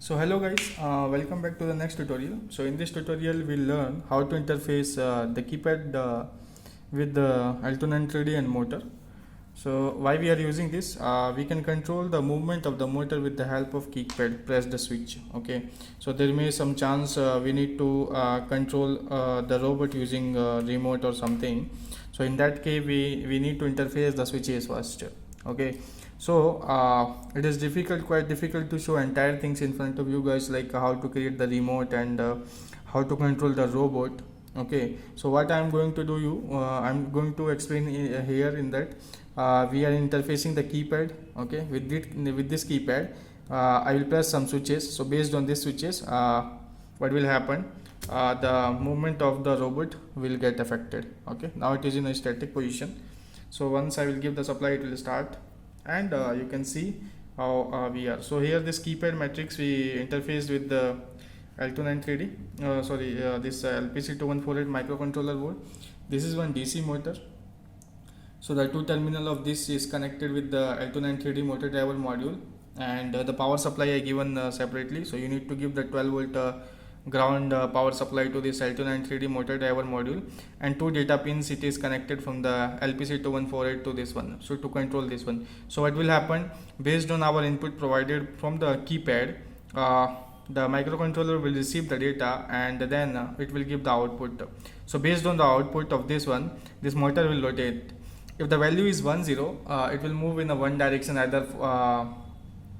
So hello guys, welcome back to the next tutorial. So in this tutorial we'll learn how to interface the keypad with the Altoon 3D and motor. So why we are using this, we can control the movement of the motor with the help of keypad, press the switch. Okay, so there may some chance we need to control the robot using remote or something. So in that case we need to interface the switches first. Okay, so it is quite difficult to show entire things in front of you guys, like how to create the remote and how to control the robot. Okay, so what I'm going to do, I'm going to explain here in that we are interfacing the keypad. Okay, with this keypad I will press some switches. So based on these switches, what will happen, the movement of the robot will get affected. Okay, now it is in a static position. So once I will give the supply, it will start, and you can see how we are. So here this keypad matrix we interfaced with the Altoon 3D, this LPC2148 microcontroller board. This is one DC motor. So the two terminal of this is connected with the Altoon 3D motor driver module, and the power supply I given separately. So you need to give the 12 volt ground power supply to this Altoon 3D motor driver module, and two data pins it is connected from the LPC2148 to this one, so to control this one. So what will happen, based on our input provided from the keypad, the microcontroller will receive the data, and then it will give the output. So based on the output of this one, this motor will rotate. If the value is 10, it will move in a one direction, either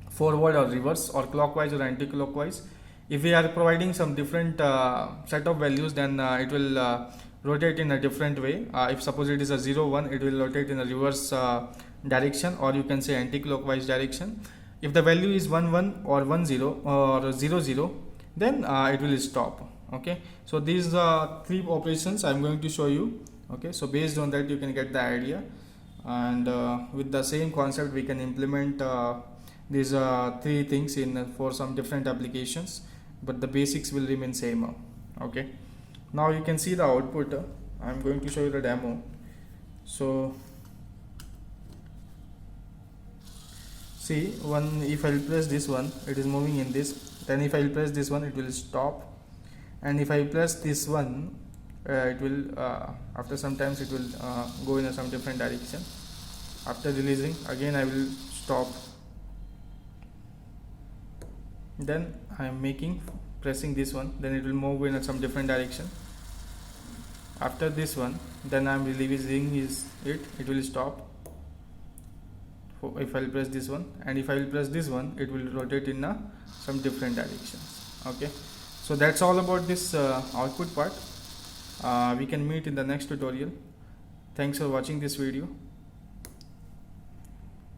forward or reverse, or clockwise or anti-clockwise. If we are providing some different set of values, then it will rotate in a different way. If suppose it is a 0 1, it will rotate in a reverse direction, or you can say anti-clockwise direction. If the value is 1 1 or 1 0 or 0 0, then it will stop. Okay, so these three operations I'm going to show you. Okay, so based on that you can get the idea, and with the same concept we can implement these three things in for some different applications, but the basics will remain same. Okay, now you can see the output. I'm going to show you the demo. So see, if I'll press this one, it is moving in this. Then if I'll press this one, it will stop, and if I press this one, it will after some times it will go in some different direction. After releasing, again I will stop. Then I am pressing this one, then it will move in some different direction. After this one, then I am releasing it will stop. If I will press this one, and if I will press this one, it will rotate in some different directions. Okay, so that's all about this output part. We can meet in the next tutorial. Thanks for watching this video.